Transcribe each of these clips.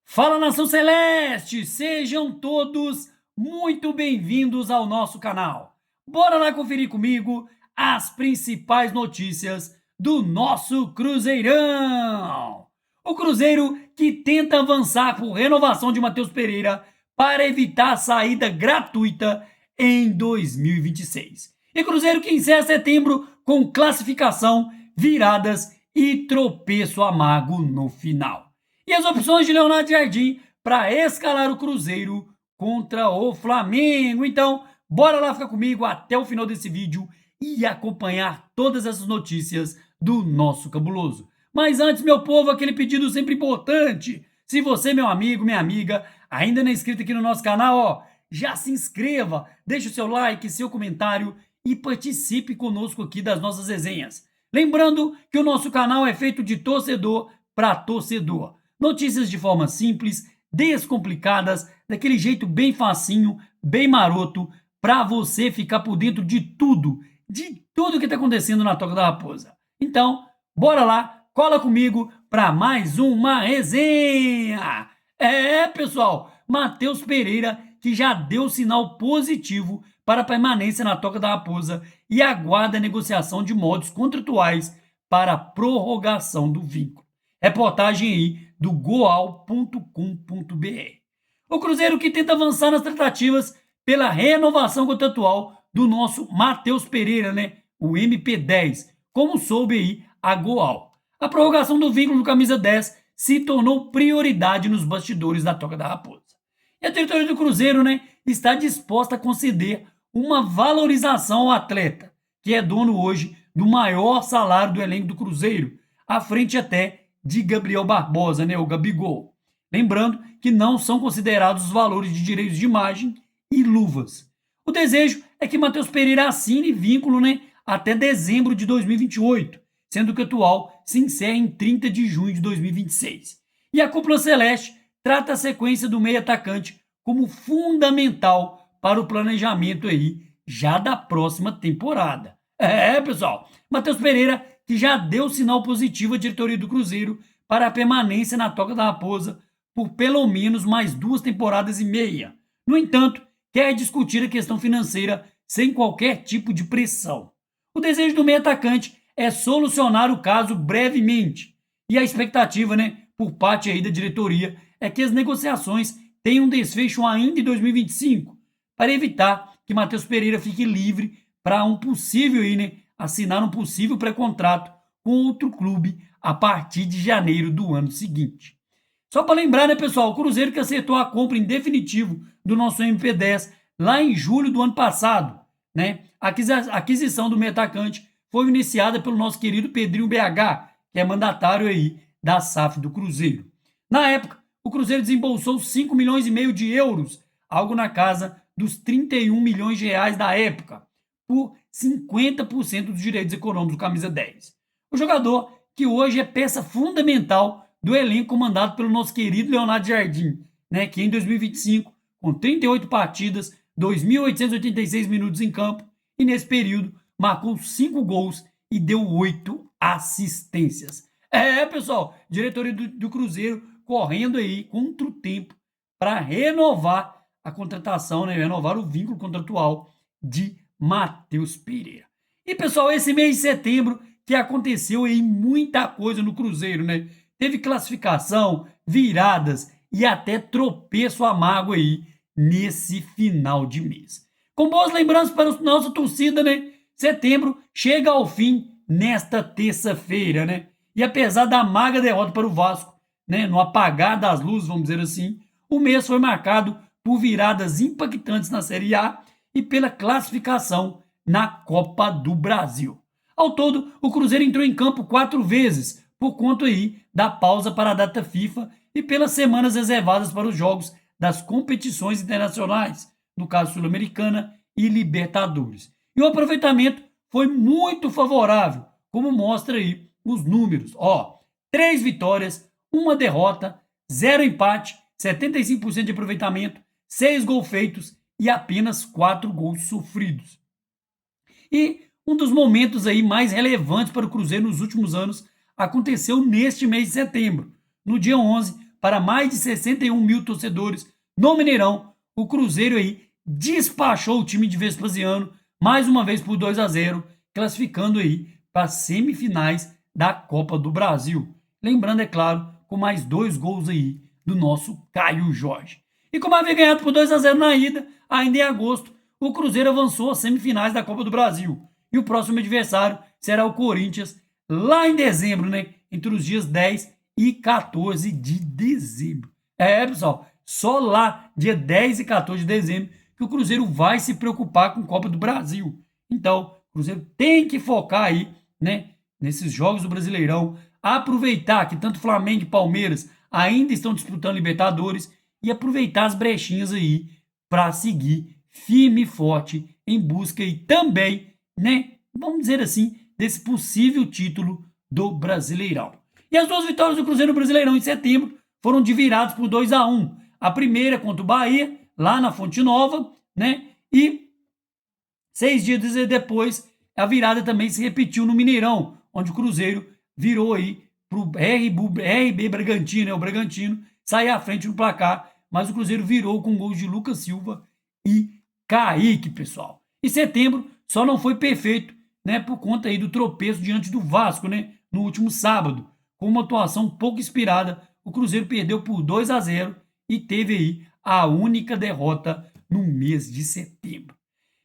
Fala, Nação Celeste! Sejam todos muito bem-vindos ao nosso canal. Bora lá conferir comigo as principais notícias do nosso Cruzeirão. O Cruzeiro que tenta avançar por renovação de Matheus Pereira para evitar a saída gratuita em 2026. E Cruzeiro que encerra setembro com classificação, viradas e tropeço amargo no final. E as opções de Leonardo Jardim para escalar o Cruzeiro contra o Flamengo. Então, bora lá ficar comigo até o final desse vídeo e acompanhar todas essas notícias do nosso cabuloso. Mas antes, meu povo, aquele pedido sempre importante. Se você, meu amigo, minha amiga, ainda não é inscrito aqui no nosso canal, ó, já se inscreva, deixe o seu like, seu comentário e participe conosco aqui das nossas resenhas. Lembrando que o nosso canal é feito de torcedor para torcedor. Notícias de forma simples, descomplicadas, daquele jeito bem facinho, bem maroto, para você ficar por dentro de tudo que está acontecendo na Toca da Raposa. Então, bora lá, cola comigo para mais uma resenha. Pessoal, Matheus Pereira que já deu sinal positivo para a permanência na Toca da Raposa e aguarda a negociação de modos contratuais para a prorrogação do vínculo. Reportagem aí do goal.com.br. O Cruzeiro que tenta avançar nas tratativas pela renovação contratual do nosso Matheus Pereira, o MP10, como soube aí a Goal. A prorrogação do vínculo do camisa 10 se tornou prioridade nos bastidores da Toca da Raposa. E a diretoria do Cruzeiro, está disposta a conceder uma valorização ao atleta, que é dono hoje do maior salário do elenco do Cruzeiro, à frente até de Gabriel Barbosa, o Gabigol. Lembrando que não são considerados os valores de direitos de imagem e luvas. O desejo é que Matheus Pereira assine vínculo, até dezembro de 2028, sendo que o atual se encerra em 30 de junho de 2026. E a cúpula celeste trata a sequência do meio atacante como fundamental para o planejamento aí já da próxima temporada. Pessoal, Matheus Pereira que já deu sinal positivo à diretoria do Cruzeiro para a permanência na Toca da Raposa por pelo menos mais 2 temporadas e meia. No entanto, quer discutir a questão financeira sem qualquer tipo de pressão. O desejo do meio atacante é solucionar o caso brevemente. E a expectativa, por parte aí da diretoria, é que as negociações tenham um desfecho ainda em 2025, para evitar que Matheus Pereira fique livre para um possível assinar um possível pré-contrato com outro clube a partir de janeiro do ano seguinte. Só para lembrar, pessoal, o Cruzeiro que acertou a compra em definitivo do nosso MP10 lá em julho do ano passado, A aquisição do meio atacante foi iniciada pelo nosso querido Pedrinho BH, que é mandatário aí da SAF do Cruzeiro. Na época, o Cruzeiro desembolsou 5 milhões e meio de euros, algo na casa dos 31 milhões de reais da época, por 50% dos direitos econômicos do camisa 10. O jogador que hoje é peça fundamental do elenco comandado pelo nosso querido Leonardo Jardim, que em 2025, com 38 partidas, 2.886 minutos em campo, e nesse período marcou 5 gols e deu 8 assistências. Pessoal, diretoria do Cruzeiro correndo aí contra o tempo para renovar a contratação, renovar o vínculo contratual de Matheus Pereira. E, pessoal, esse mês de setembro que aconteceu aí muita coisa no Cruzeiro, Teve classificação, viradas e até tropeço amargo aí nesse final de mês. Com boas lembranças para a nossa torcida, Setembro chega ao fim nesta terça-feira, E apesar da amarga derrota para o Vasco, no apagar das luzes, vamos dizer assim, o mês foi marcado por viradas impactantes na Série A e pela classificação na Copa do Brasil. Ao todo, o Cruzeiro entrou em campo 4 vezes, por conta aí da pausa para a data FIFA e pelas semanas reservadas para os jogos das competições internacionais, no caso Sul-Americana e Libertadores. E o aproveitamento foi muito favorável, como mostra aí os números. 3 vitórias, 1 derrota, 0 empate, 75% de aproveitamento, 6 gols feitos e apenas 4 gols sofridos. E um dos momentos aí mais relevantes para o Cruzeiro nos últimos anos aconteceu neste mês de setembro. No dia 11, para mais de 61 mil torcedores no Mineirão, o Cruzeiro aí despachou o time de Vespasiano mais uma vez por 2-0, classificando aí para as semifinais da Copa do Brasil. Lembrando, é claro, com mais 2 gols aí do nosso Caio Jorge. E como havia ganhado por 2-0 na ida, ainda em agosto, o Cruzeiro avançou às semifinais da Copa do Brasil. E o próximo adversário será o Corinthians, lá em dezembro, né? Entre os dias 10 e 14 de dezembro. Pessoal, só lá, dia 10 e 14 de dezembro, que o Cruzeiro vai se preocupar com a Copa do Brasil. Então, o Cruzeiro tem que focar aí, né? Nesses jogos do Brasileirão, aproveitar que tanto Flamengo e Palmeiras ainda estão disputando Libertadores e aproveitar as brechinhas aí para seguir firme e forte em busca e também, né, vamos dizer assim, desse possível título do Brasileirão. E as 2 vitórias do Cruzeiro no Brasileirão em setembro foram de viradas por 2-1. A primeira contra o Bahia, lá na Fonte Nova, né? E 6 dias depois, a virada também se repetiu no Mineirão, onde o Cruzeiro virou aí pro RB Bragantino, o Bragantino saiu à frente no placar, mas o Cruzeiro virou com gols de Lucas Silva e Kaique, pessoal. E setembro só não foi perfeito, né, por conta aí do tropeço diante do Vasco, né, no último sábado. Com uma atuação pouco inspirada, o Cruzeiro perdeu por 2-0 e teve aí a única derrota no mês de setembro.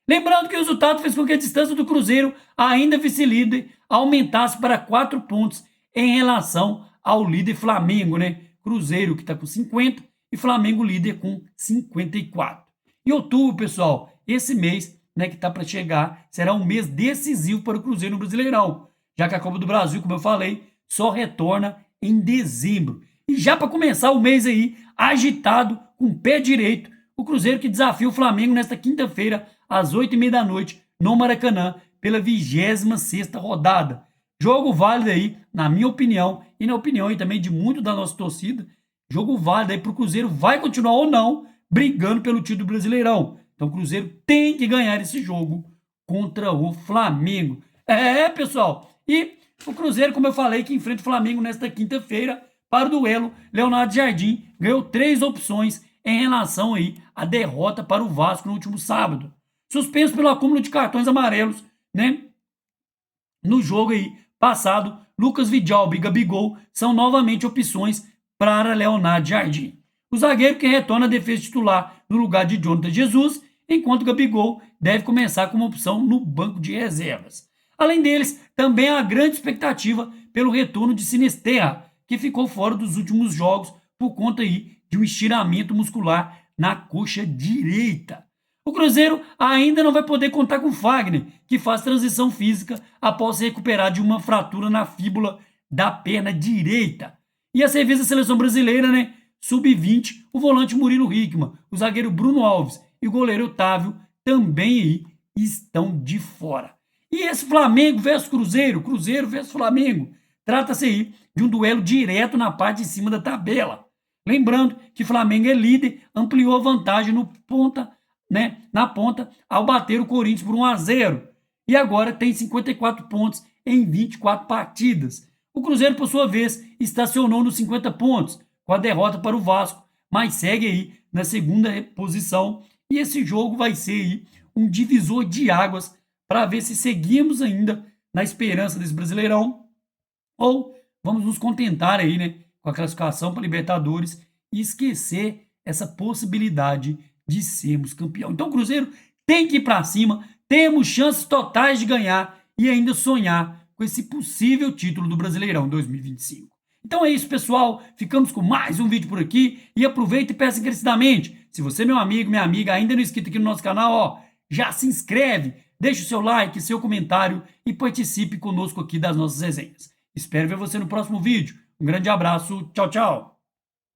Lembrando que o resultado fez com que a distância do Cruzeiro, ainda vice-líder, aumentasse para 4 pontos em relação ao líder Flamengo, né? Cruzeiro que está com 50 e Flamengo líder com 54. Em outubro, pessoal, esse mês, né, que está para chegar, será um mês decisivo para o Cruzeiro no Brasileirão, já que a Copa do Brasil, como eu falei, só retorna em dezembro. E já para começar o mês aí, agitado, com o pé direito, o Cruzeiro que desafia o Flamengo nesta quinta-feira, às 8h30 da noite, no Maracanã, pela 26ª rodada. Jogo válido aí, na minha opinião, e na opinião aí também de muito da nossa torcida, jogo válido aí para o Cruzeiro vai continuar ou não brigando pelo título Brasileirão. Então o Cruzeiro tem que ganhar esse jogo contra o Flamengo. Pessoal, e o Cruzeiro, como eu falei, que enfrenta o Flamengo nesta quinta-feira para o duelo, Leonardo Jardim ganhou 3 opções em relação aí à derrota para o Vasco no último sábado. Suspenso pelo acúmulo de cartões amarelos, né? No jogo aí passado, Lucas Vidal e Gabigol são novamente opções para Leonardo Jardim. O zagueiro que retorna à defesa titular no lugar de Jonathan Jesus, enquanto Gabigol deve começar como opção no banco de reservas. Além deles, também há grande expectativa pelo retorno de Sinisterra, que ficou fora dos últimos jogos por conta aí de um estiramento muscular na coxa direita. O Cruzeiro ainda não vai poder contar com Fagner, que faz transição física após se recuperar de uma fratura na fíbula da perna direita. E a serviço da seleção brasileira, né? Sub-20, o volante Murilo Hickman, o zagueiro Bruno Alves e o goleiro Otávio também aí estão de fora. E esse Flamengo versus Cruzeiro, Cruzeiro versus Flamengo, trata-se aí de um duelo direto na parte de cima da tabela. Lembrando que Flamengo é líder, ampliou a vantagem na ponta ao bater o Corinthians por 1-0. E agora tem 54 pontos em 24 partidas. O Cruzeiro, por sua vez, estacionou nos 50 pontos, com a derrota para o Vasco, mas segue aí na segunda posição. E esse jogo vai ser aí um divisor de águas para ver se seguimos ainda na esperança desse Brasileirão ou vamos nos contentar aí, né, com a classificação para Libertadores e esquecer essa possibilidade de sermos campeão. Então o Cruzeiro tem que ir para cima, temos chances totais de ganhar e ainda sonhar com esse possível título do Brasileirão 2025. Então é isso, pessoal. Ficamos com mais um vídeo por aqui e aproveita e peça encarecidamente. Se você, meu amigo, minha amiga, ainda não é inscrito aqui no nosso canal, já se inscreve, deixa o seu like, seu comentário e participe conosco aqui das nossas resenhas. Espero ver você no próximo vídeo. Um grande abraço, tchau, tchau!